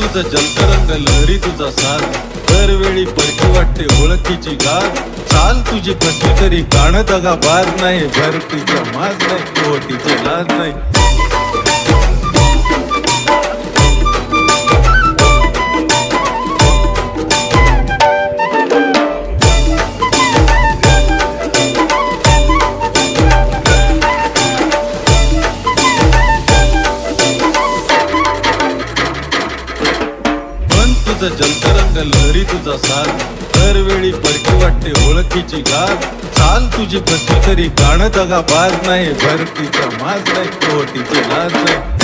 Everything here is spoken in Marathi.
तुझं जलतरंग लहरी तुझा साथ दरवेळी परकी वाटते ओळखीची गाथ चाल तुझी कसली तरी गाणं दगा बाज नाही भरतीच्या माज नाही ओटीची लाज नाही तुझं जलतरंग लहरी तुझा साथ दरवेळी परकी वाटते ओळखीची गाथ चाल तुझी कसली तरी गाणं दगा बाज नाही भरतीचा माज नाही ओटीची लाज नाही